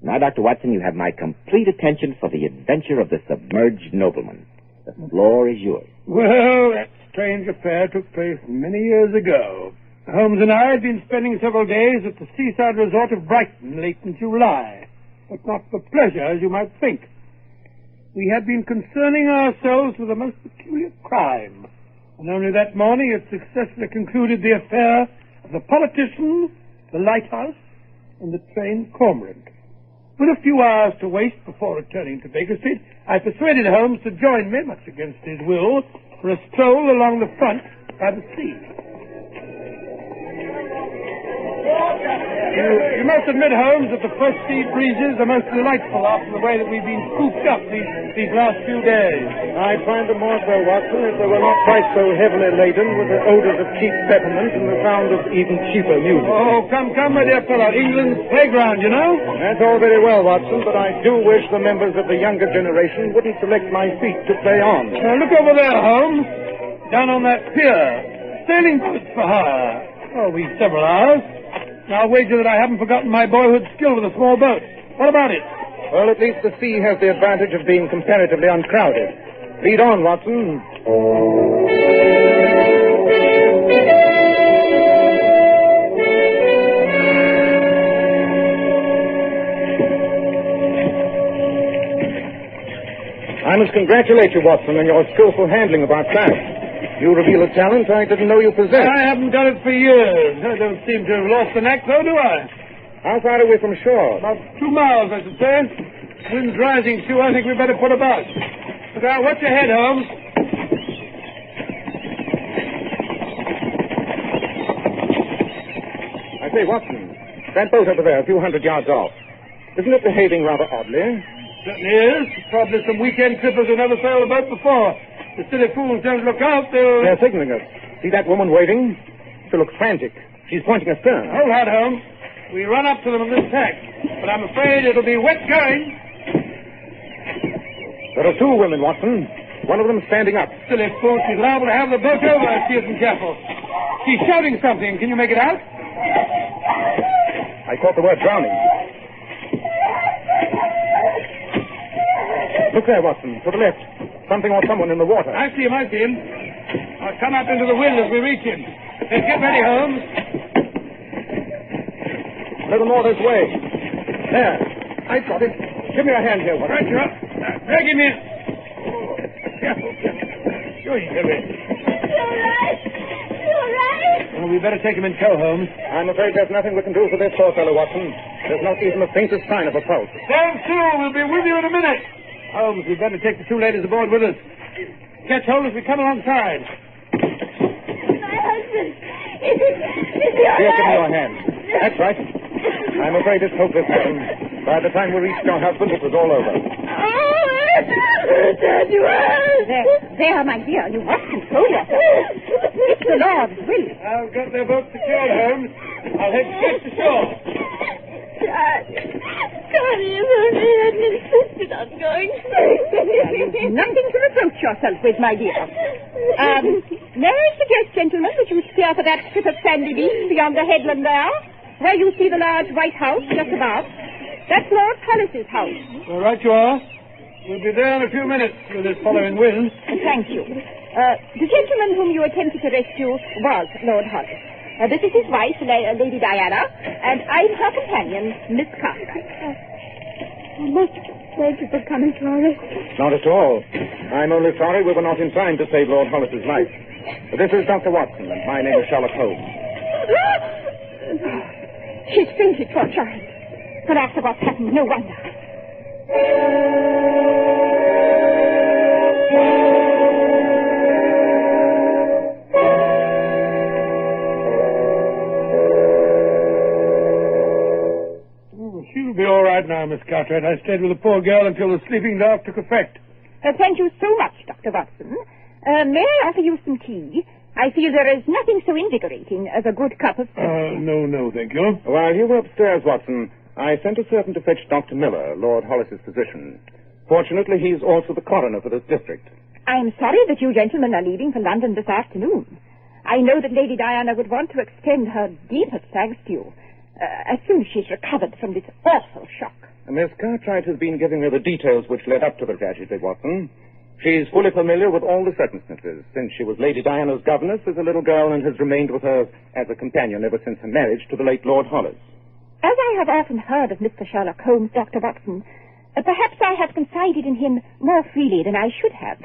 Now, Dr. Watson, you have my complete attention for the adventure of the Submerged Nobleman. The floor is yours. Well, that strange affair took place many years ago. Holmes and I had been spending several days at the seaside resort of Brighton late in July, but not for pleasure, as you might think. We had been concerning ourselves with a most peculiar crime, and only that morning had successfully concluded the affair of the politician, the lighthouse, and the train cormorant. With a few hours to waste before returning to Baker Street, I persuaded Holmes to join me, much against his will, for a stroll along the front by the sea. You must admit, Holmes, that the fresh sea breezes are most delightful after the way that we've been cooped up these last few days. I'd find them more so, Watson, if they were not quite so heavily laden with the odors of cheap peppermint and the sound of even cheaper music. Oh, come, my dear fellow. England's playground, you know? That's all very well, Watson, but I do wish the members of the younger generation wouldn't select my feet to play on. Look over there, Holmes. Down on that pier. Sailing boats for hire. Oh, we've several hours. I'll wager that I haven't forgotten my boyhood skill with a small boat. What about it? Well, at least the sea has the advantage of being comparatively uncrowded. Lead on, Watson. I must congratulate you, Watson, on your skillful handling of our craft. You reveal a talent I didn't know you possessed. I haven't done it for years. I don't seem to have lost the knack, though, do I? How far away from shore? About 2 miles, I should say. Wind's rising, too. I think we'd better put about. Look out, watch your head, Holmes. I say, Watson, that boat over there, a few hundred yards off, isn't it behaving rather oddly? Certainly is. Probably some weekend trippers who never sailed a boat before. The silly fools don't look out, They're signaling us. See that woman waving? She looks frantic. She's pointing astern. Hold on, Holmes. We run up to them on this tack, but I'm afraid it'll be wet going. There are 2 women, Watson. One of them standing up. Silly fool. She's liable to have the boat over if she isn't careful. She's shouting something. Can you make it out? I caught the word drowning. Look there, Watson, to the left. Something or someone in the water. I see him. I'll come up into the wind as we reach him. Let's get ready, Holmes. A little more this way. There. I've got it. Give me a hand here, Watson. Right, you're up. Drag him in. Careful. Sure, you can. You all right? Well, we better take him in tow, Holmes. I'm afraid there's nothing we can do for this poor fellow, Watson. There's not even the faintest sign of a pulse. Stand still. We'll be with you in a minute. Holmes, we'd better take the 2 ladies aboard with us. Catch hold as we come alongside. My husband. Is he all Here, give me right? your hand. That's right. I'm afraid it's hopeless, madam. By the time we reached your husband, it was all over. Dad, you are. There, my dear, you must control yourself. It's the Lord's will. I've got their boat secured, Holmes. I'll head straight to shore. Dad, if only you hadn't insisted on going. You've nothing to reproach yourself with, my dear. May I suggest, gentlemen, that you steer for that strip of sandy beach beyond the headland there, where you see the large white house just above. That's Lord Hollis's house. All right, you are. We'll be there in a few minutes with this following wind. Thank you. The gentleman whom you attempted to rescue was Lord Hollis. This is his wife, Lady Diana, and I'm her companion, Miss Cartwright. Thank you for coming to our rescue. Not at all. I'm only sorry we were not in time to save Lord Hollis's life. This is Dr. Watson, and my name is Sherlock Holmes. She's fainted, poor child. But after what's happened, no wonder. She'll be all right now, Miss Cartwright. I stayed with the poor girl until the sleeping dart took effect. Thank you so much, Dr. Watson. May I offer you some tea? I feel there is nothing so invigorating as a good cup of tea. No, thank you. While you were upstairs, Watson, I sent a servant to fetch Dr. Miller, Lord Hollis's physician. Fortunately, he's also the coroner for this district. I'm sorry that you gentlemen are leaving for London this afternoon. I know that Lady Diana would want to extend her deepest thanks to you. as soon as she's recovered from this awful shock. Miss Cartwright has been giving me the details which led up to the tragedy, Watson. She's fully familiar with all the circumstances, since she was Lady Diana's governess as a little girl and has remained with her as a companion ever since her marriage to the late Lord Hollis. As I have often heard of Mr. Sherlock Holmes, Dr. Watson, perhaps I have confided in him more freely than I should have.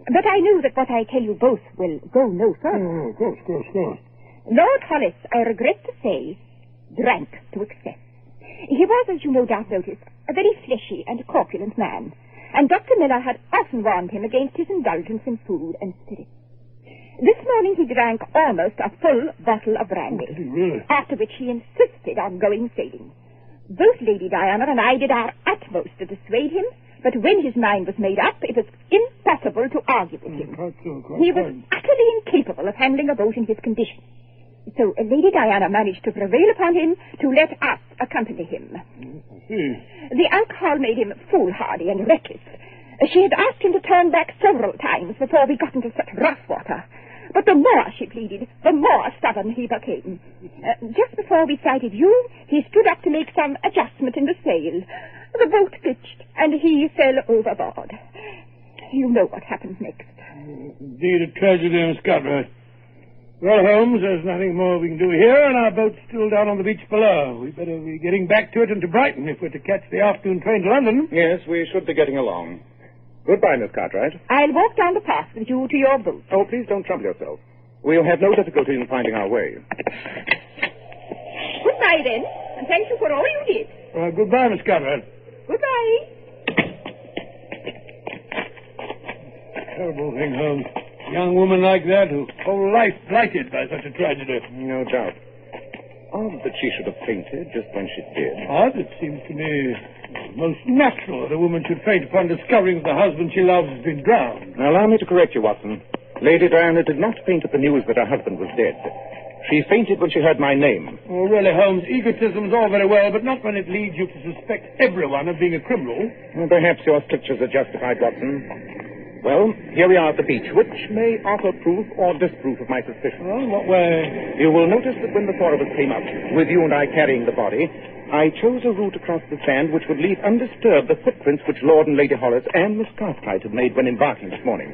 But I know that what I tell you both will go no further. Oh, of course. Lord Hollis, I regret to say, drank to excess. He was, as you no doubt noticed, a very fleshy and corpulent man, and Dr. Miller had often warned him against his indulgence in food and spirits. This morning he drank almost a full bottle of brandy, Really? after which he insisted on going sailing. Both Lady Diana and I did our utmost to dissuade him, but when his mind was made up, it was impossible to argue with him. Quite so. He was utterly incapable of handling a boat in his condition. So Lady Diana managed to prevail upon him to let us accompany him. I see. The alcohol made him foolhardy and reckless. She had asked him to turn back several times before we got into such rough water. But the more she pleaded, the more stubborn he became. Just before we sighted you, he stood up to make some adjustment in the sail. The boat pitched, and he fell overboard. You know what happened next. Indeed, a tragedy, Miss Cartwright. Well, Holmes, there's nothing more we can do here, and our boat's still down on the beach below. We'd better be getting back to it and to Brighton if we're to catch the afternoon train to London. Yes, we should be getting along. Goodbye, Miss Cartwright. I'll walk down the path with you to your boat. Oh, please don't trouble yourself. We'll have no difficulty in finding our way. Goodbye, then, and thank you for all you did. Goodbye, Miss Cartwright. Goodbye. Terrible thing, Holmes. A young woman like that, whose whole life blighted by such a tragedy. No doubt. Odd that she should have fainted just when she did. Odd, it seems to me most natural that a woman should faint upon discovering that the husband she loves has been drowned. Now, allow me to correct you, Watson. Lady Diana did not faint at the news that her husband was dead. She fainted when she heard my name. Oh, really, Holmes, egotism's all very well, but not when it leads you to suspect everyone of being a criminal. Well, perhaps your strictures are justified, Watson. Well, here we are at the beach, which may offer proof or disproof of my suspicions. Oh, what way? You will notice that when the four of us came up, with you and I carrying the body, I chose a route across the sand which would leave undisturbed the footprints which Lord and Lady Hollis and Miss Cartwright had made when embarking this morning.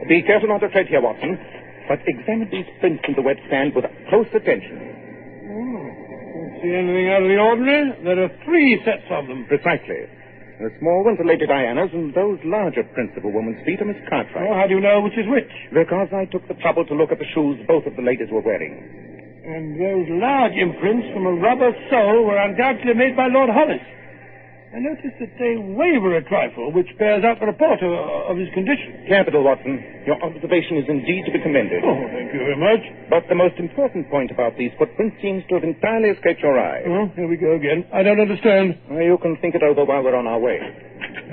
Be careful not to tread here, Watson, but examine these prints in the wet sand with close attention. Don't see anything out of the ordinary. There are 3 sets of them. Precisely. The small ones are Lady Diana's, and those larger prints of a woman's feet are Miss Cartwright. Oh, how do you know which is which? Because I took the trouble to look at the shoes both of the ladies were wearing. And those large imprints from a rubber sole were undoubtedly made by Lord Hollis. I noticed that they waver a trifle, which bears out the report of his condition. Capital, Watson. Your observation is indeed to be commended. Oh, thank you very much. But the most important point about these footprints seems to have entirely escaped your eye. Oh, here we go again. I don't understand. Well, you can think it over while we're on our way.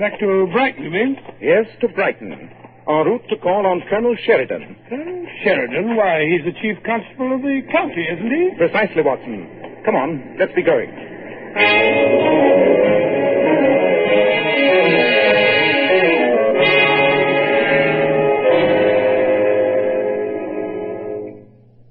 Back to Brighton, you mean? Yes, to Brighton. En route to call on Colonel Sheridan. Colonel Sheridan? Why, he's the chief constable of the county, isn't he? Precisely, Watson. Come on, let's be going.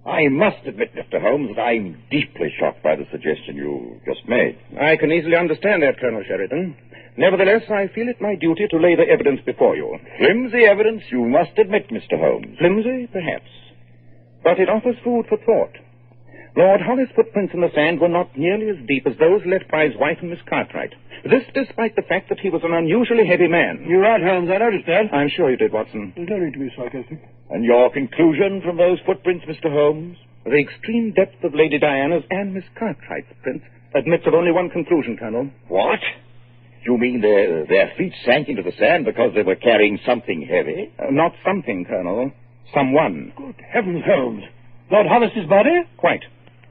I must admit, Mr. Holmes, that I'm deeply shocked by the suggestion you just made. I can easily understand that, Colonel Sheridan. Nevertheless, I feel it my duty to lay the evidence before you. Flimsy evidence, you must admit, Mr. Holmes. Flimsy, perhaps. But it offers food for thought. Lord Hollis' footprints in the sand were not nearly as deep as those left by his wife and Miss Cartwright. This despite the fact that he was an unusually heavy man. You're right, Holmes. I noticed that. I'm sure you did, Watson. There's no need to be sarcastic. And your conclusion from those footprints, Mr. Holmes? The extreme depth of Lady Diana's and Miss Cartwright's prints admits of only one conclusion, Colonel. What? You mean their feet sank into the sand because they were carrying something heavy? Not something, Colonel. Someone. Good heavens, Holmes. Lord Hollis's body? Quite.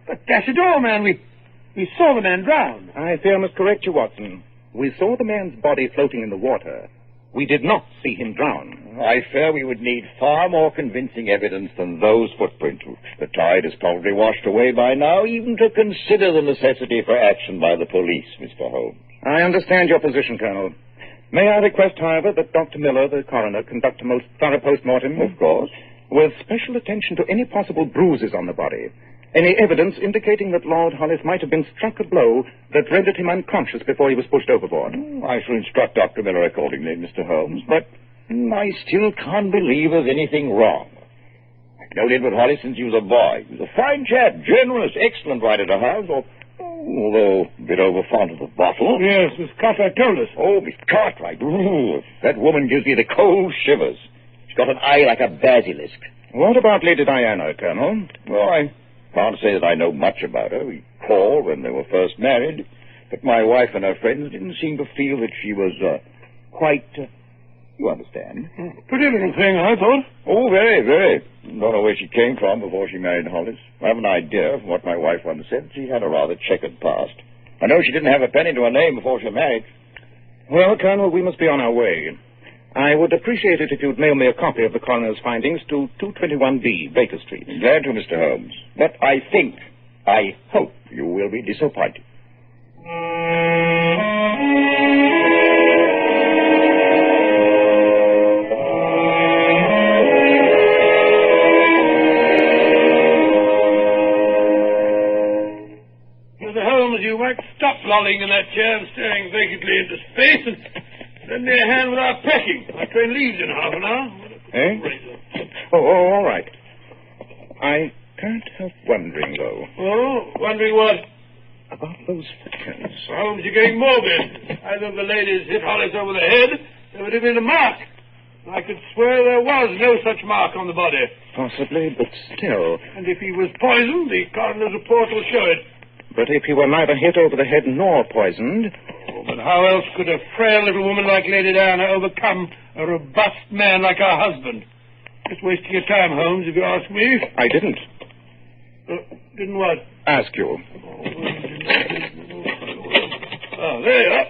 But dash it all, man, we saw the man drown. I fear I must correct you, Watson. We saw the man's body floating in the water. We did not see him drown. I fear we would need far more convincing evidence than those footprints. The tide has probably washed away by now, even to consider the necessity for action by the police, Mr. Holmes. I understand your position, Colonel. May I request, however, that Dr. Miller, the coroner, conduct a most thorough post-mortem? Of course. With special attention to any possible bruises on the body. Any evidence indicating that Lord Hollis might have been struck a blow that rendered him unconscious before he was pushed overboard? I shall instruct Dr. Miller accordingly, Mr. Holmes, but I still can't believe there's anything wrong. I've known Edward Hollis since he was a boy. He was a fine chap, generous, excellent rider to have, although a bit over fond of the bottle. Yes, Miss Cartwright told us. Oh, Miss Cartwright. Ooh, that woman gives me the cold shivers. She's got an eye like a basilisk. What about Lady Diana, Colonel? Well, I can't say that I know much about her. We called when they were first married, but my wife and her friends didn't seem to feel that she was quite... you understand? Pretty little thing, I thought. Oh, very, very. Don't know where she came from before she married Hollis. I have an idea from what my wife once said. She had a rather checkered past. I know she didn't have a penny to her name before she married. Well, Colonel, we must be on our way. I would appreciate it if you'd mail me a copy of the coroner's findings to 221B, Baker Street. Glad to, Mr. Holmes. But I hope you will be disappointed. Mr. Holmes, you might stop lolling in that chair and staring vacantly into space and lend me a hand with our packing. My train leaves in half an hour. Oh, all right. I can't help wondering, though. Oh, wondering what? About those footprints. Holmes, you're getting morbid. Either of the ladies hit Hollis over the head, there would have been a mark. I could swear there was no such mark on the body. Possibly, but still. And if he was poisoned, the coroner's report will show it. But if he were neither hit over the head nor poisoned... Oh, but how else could a frail little woman like Lady Diana overcome a robust man like her husband? Just wasting your time, Holmes, if you ask me. I didn't. Didn't what? Ask you. Oh, there you are.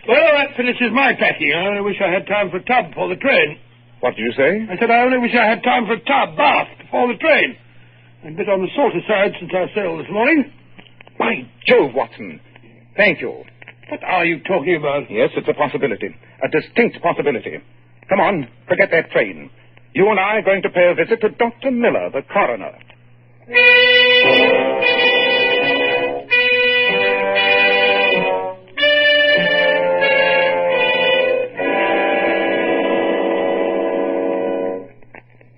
Well, that finishes my packing. I only wish I had time for a tub before the train. What did you say? I said I only wish I had time for a bath before the train. I'm a bit on the salty side since I sailed this morning. By Jove, Watson. Thank you. What are you talking about? Yes, it's a possibility. A distinct possibility. Come on, forget that train. You and I are going to pay a visit to Dr. Miller, the coroner.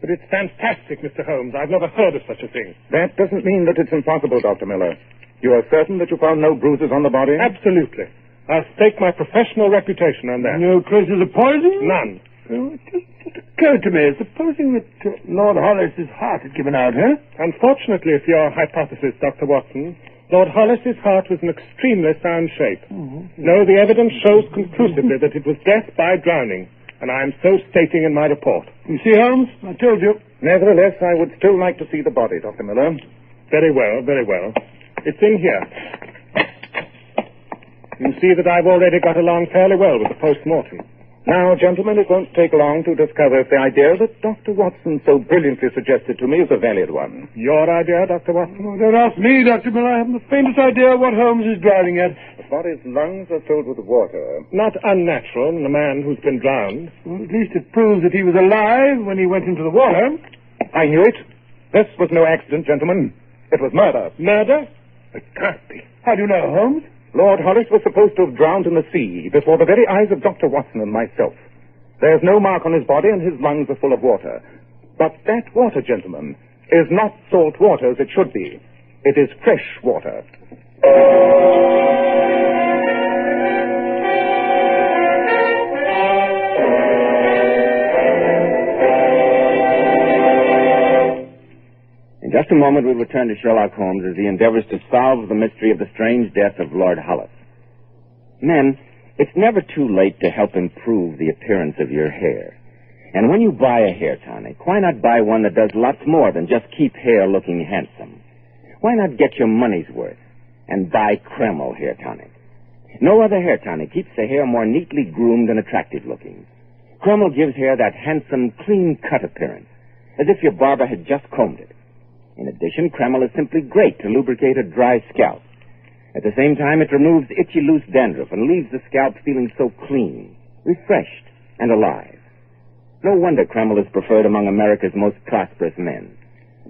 But it's fantastic, Mr. Holmes. I've never heard of such a thing. That doesn't mean that it's impossible, Dr. Miller. You are certain that you found no bruises on the body? Absolutely. I'll stake my professional reputation on that. No traces of poison? None. Well, it just occurred to me, supposing that Lord Hollis's heart had given out, huh? Unfortunately, for your hypothesis, Dr. Watson, Lord Hollis's heart was in extremely sound shape. Mm-hmm. No, the evidence shows conclusively that it was death by drowning, and I am so stating in my report. You see, Holmes, I told you. Nevertheless, I would still like to see the body, Dr. Miller. Very well, very well. It's in here. You see that I've already got along fairly well with the post-mortem. Now, gentlemen, it won't take long to discover if the idea that Dr. Watson so brilliantly suggested to me is a valid one. Your idea, Dr. Watson? Oh, don't ask me, Dr. Miller. I haven't the faintest idea what Holmes is driving at. The body's lungs are filled with water. Not unnatural in a man who's been drowned. Well, at least it proves that he was alive when he went into the water. I knew it. This was no accident, gentlemen. It was murder. Murder? It can't be. How do you know, Holmes? Lord Hollis was supposed to have drowned in the sea before the very eyes of Dr. Watson and myself. There's no mark on his body and his lungs are full of water. But that water, gentlemen, is not salt water as it should be. It is fresh water. In just a moment, we'll return to Sherlock Holmes as he endeavors to solve the mystery of the strange death of Lord Hollis. Men, it's never too late to help improve the appearance of your hair. And when you buy a hair tonic, why not buy one that does lots more than just keep hair looking handsome? Why not get your money's worth and buy Kreml hair tonic? No other hair tonic keeps the hair more neatly groomed and attractive looking. Kreml gives hair that handsome, clean-cut appearance, as if your barber had just combed it. In addition, Kreml is simply great to lubricate a dry scalp. At the same time, it removes itchy, loose dandruff and leaves the scalp feeling so clean, refreshed, and alive. No wonder Kreml is preferred among America's most prosperous men.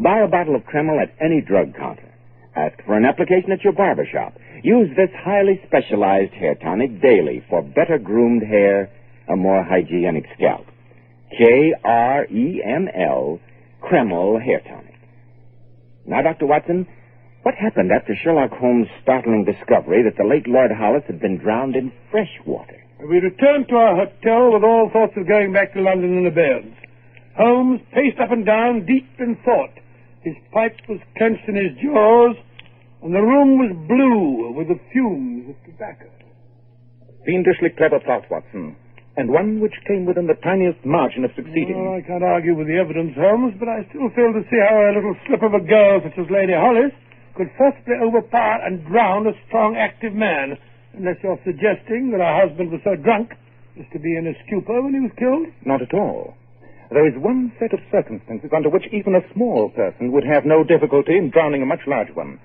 Buy a bottle of Kreml at any drug counter. Ask for an application at your barber shop. Use this highly specialized hair tonic daily for better groomed hair, a more hygienic scalp. Kreml, Kreml Hair Tonic. Now, Dr. Watson, what happened after Sherlock Holmes' startling discovery that the late Lord Hollis had been drowned in fresh water? We returned to our hotel with all thoughts of going back to London in abeyance. Holmes paced up and down, deep in thought. His pipe was clenched in his jaws, and the room was blue with the fumes of tobacco. Fiendishly clever plot, Watson, and one which came within the tiniest margin of succeeding. Well, I can't argue with the evidence, Holmes, but I still fail to see how a little slip of a girl such as Lady Hollis could possibly overpower and drown a strong, active man, unless you're suggesting that her husband was so drunk as to be in a stupor when he was killed. Not at all. There is one set of circumstances under which even a small person would have no difficulty in drowning a much larger one.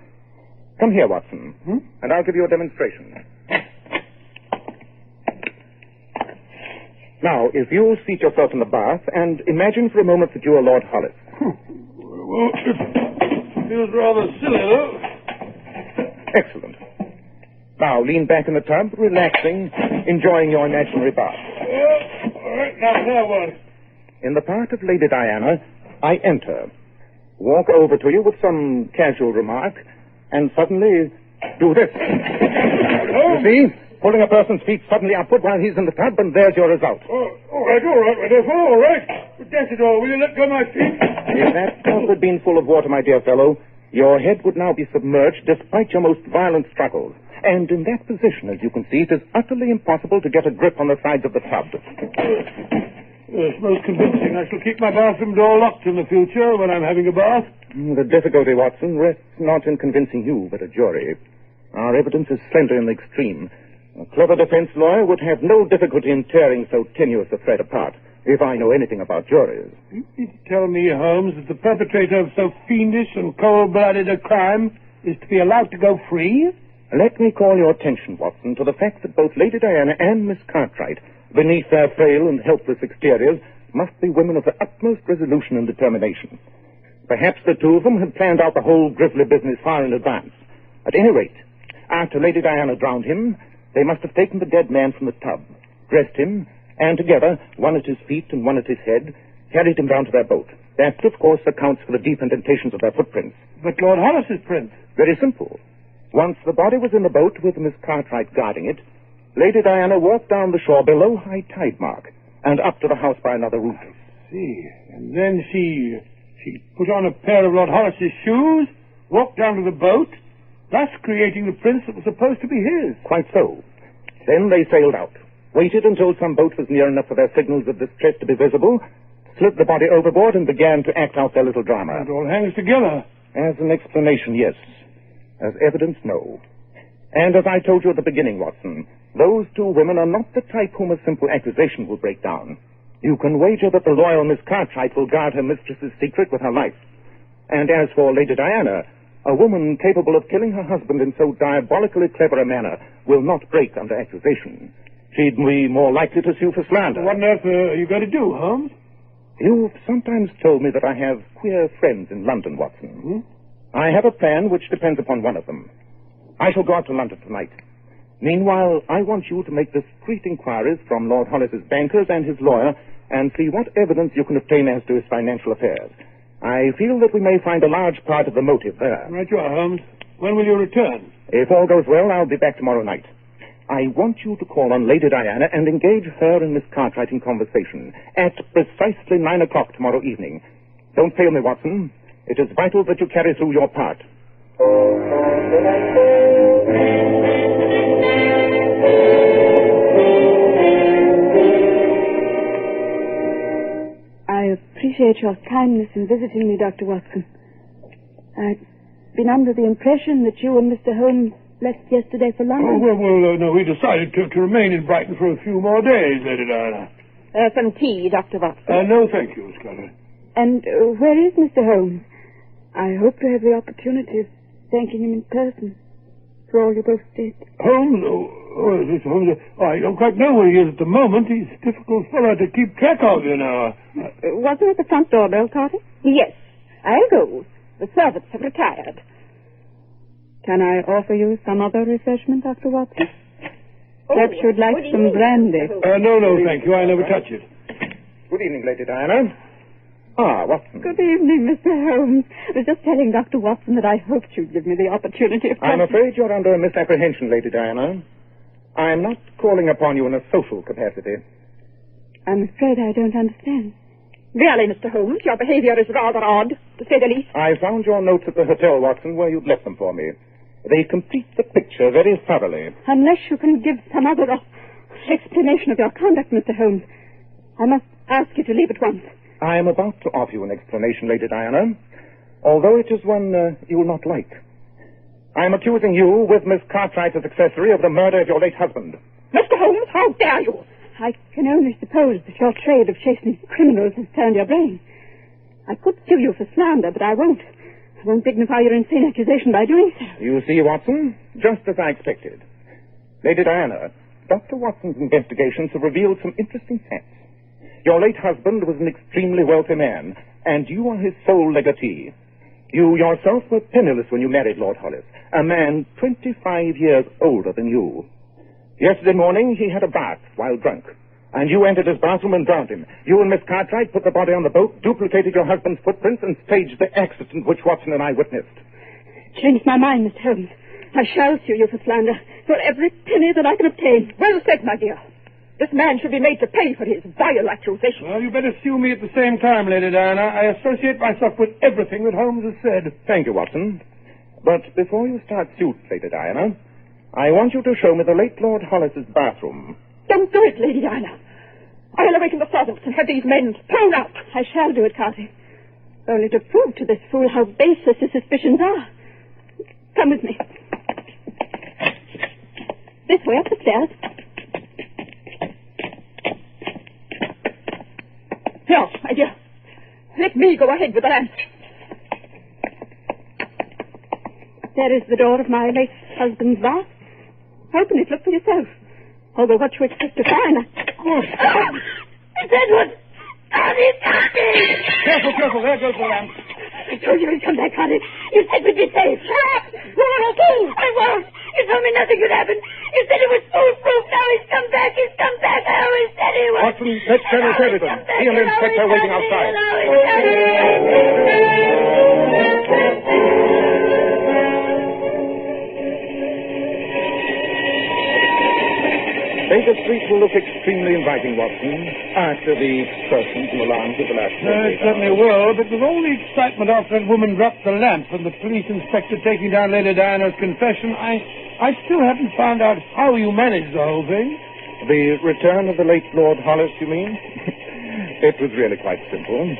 Come here, Watson, and I'll give you a demonstration. Now, if you'll seat yourself in the bath and imagine for a moment that you are Lord Hollis. Well, it feels rather silly, though. Excellent. Now, lean back in the tub, relaxing, enjoying your imaginary bath. All right, now what? In the part of Lady Diana, I enter, walk over to you with some casual remark, and suddenly do this. You see? Pulling a person's feet suddenly upward while he's in the tub, and there's your result. All right, my dear fellow, all right. But that's it all. Will you let go my feet? If that tub had been full of water, my dear fellow, your head would now be submerged despite your most violent struggles. And in that position, as you can see, it is utterly impossible to get a grip on the sides of the tub. Yes, most convincing. I shall keep my bathroom door locked in the future when I'm having a bath. The difficulty, Watson, rests not in convincing you, but a jury. Our evidence is slender in the extreme. A clever defense lawyer would have no difficulty in tearing so tenuous a thread apart, if I know anything about juries. You mean to tell me, Holmes, that the perpetrator of so fiendish and cold-blooded a crime is to be allowed to go free? Let me call your attention, Watson, to the fact that both Lady Diana and Miss Cartwright, beneath their frail and helpless exteriors, must be women of the utmost resolution and determination. Perhaps the two of them had planned out the whole grisly business far in advance. At any rate, after Lady Diana drowned him, they must have taken the dead man from the tub, dressed him, and together, one at his feet and one at his head, carried him down to their boat. That, of course, accounts for the deep indentations of their footprints. But Lord Hollis's prints? Very simple. Once the body was in the boat with Miss Cartwright guarding it, Lady Diana walked down the shore below high tide mark and up to the house by another route. I see. And then she put on a pair of Lord Hollis's shoes, walked down to the boat, thus creating the prints that were supposed to be his. Quite so. Then they sailed out, waited until some boat was near enough for their signals of distress to be visible, slid the body overboard, and began to act out their little drama. It all hangs together. As an explanation, yes. As evidence, no. And as I told you at the beginning, Watson, those two women are not the type whom a simple accusation will break down. You can wager that the loyal Miss Cartwright will guard her mistress's secret with her life. And as for Lady Diana, a woman capable of killing her husband in so diabolically clever a manner will not break under accusation. She'd be more likely to sue for slander. What on earth are you going to do, Holmes? You've sometimes told me that I have queer friends in London, Watson. I have a plan which depends upon one of them. I shall go out to London tonight. Meanwhile, I want you to make discreet inquiries from Lord Hollis's bankers and his lawyer and see what evidence you can obtain as to his financial affairs. I feel that we may find a large part of the motive there. Right you are, Holmes. When will you return? If all goes well, I'll be back tomorrow night. I want you to call on Lady Diana and engage her and Miss Cartwright in conversation at precisely 9 o'clock tomorrow evening. Don't fail me, Watson. It is vital that you carry through your part. I appreciate your kindness in visiting me, Dr. Watson. I'd been under the impression that you and Mr. Holmes left yesterday for London. No, we decided to remain in Brighton for a few more days, Lady Diana. Some tea, Dr. Watson. No, thank you, Scarlett. And where is Mr. Holmes? I hope to have the opportunity of thanking him in person for all you both did. Holmes? This Holmes? I don't quite know where he is at the moment. He's a difficult fellow to keep track of, you know. Wasn't it the front doorbell, Carter? Yes. I'll go. The servants have retired. Can I offer you some other refreshment, Dr. Watson? Perhaps you'd like some brandy. No, thank you. I never touch it. Good evening, Lady Diana. Ah, Watson. Good evening, Mr. Holmes. I was just telling Dr. Watson that I hoped you'd give me the opportunity of... I'm afraid you're under a misapprehension, Lady Diana. I'm not calling upon you in a social capacity. I'm afraid I don't understand. Really, Mr. Holmes, your behavior is rather odd, to say the least. I found your notes at the hotel, Watson, where you'd left them for me. They complete the picture very thoroughly. Unless you can give some other explanation of your conduct, Mr. Holmes, I must ask you to leave at once. I am about to offer you an explanation, Lady Diana, although it is one you will not like. I am accusing you, with Miss Cartwright as accessory, of the murder of your late husband. Mr. Holmes, how dare you? I can only suppose that your trade of chasing criminals has turned your brain. I could sue you for slander, but I won't. I won't dignify your insane accusation by doing so. You see, Watson, just as I expected. Lady Diana, Dr. Watson's investigations have revealed some interesting facts. Your late husband was an extremely wealthy man, and you are his sole legatee. You yourself were penniless when you married Lord Hollis, a man 25 years older than you. Yesterday morning, he had a bath while drunk, and you entered his bathroom and drowned him. You and Miss Cartwright put the body on the boat, duplicated your husband's footprints, and staged the accident which Watson and I witnessed. Changed my mind, Mr. Holmes. I shall sue you for slander, for every penny that I can obtain. Well said, my dear. This man should be made to pay for his vile accusation. Well, you better sue me at the same time, Lady Diana. I associate myself with everything that Holmes has said. Thank you, Watson. But before you start suit, Lady Diana, I want you to show me the late Lord Hollis's bathroom. Don't do it, Lady Diana. I'll awaken the servants and have these men thrown out. I shall do it, Carty. Only to prove to this fool how baseless his suspicions are. Come with me. This way, up the stairs. Now, my dear, let me go ahead with the lamp. There is the door of my late husband's bath. Open it, look for yourself. Although what you expect to find... It's Edward! Carty! Careful, there goes the lamp. I told you he'd come back, Carty. You said we'd be safe. Shut up! You want to fool? I won't. You told me nothing could happen. You said it was foolproof. Now he's come back. I always said he was. Watson, let's Colonel Sheridan. He and the inspector are waiting outside. Baker Street will look extremely inviting, Watson, after the persons and alarms of the last It certainly will, but with all the excitement after that woman dropped the lamp and the police inspector taking down Lady Diana's confession, I still haven't found out how you managed the whole thing. The return of the late Lord Hollis, you mean? It was really quite simple.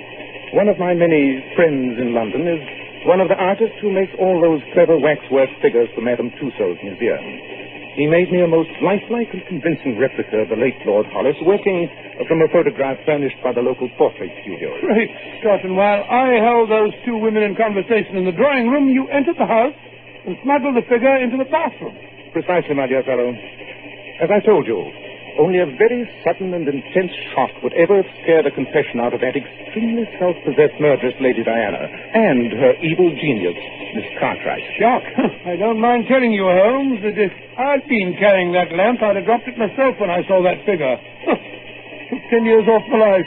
One of my many friends in London is one of the artists who makes all those clever waxwork figures for Madame Tussauds Museum. He made me a most lifelike and convincing replica of the late Lord Hollis, working from a photograph furnished by the local portrait studio. Great Scott, and while I held those two women in conversation in the drawing room, you entered the house and smuggled the figure into the bathroom. Precisely, my dear fellow. As I told you, only a very sudden and intense shock would ever have scared a confession out of that extremely self-possessed murderess, Lady Diana, and her evil genius, Miss Cartwright. Shock? I don't mind telling you, Holmes, that if I'd been carrying that lamp, I'd have dropped it myself when I saw that figure. Took 10 years off my life.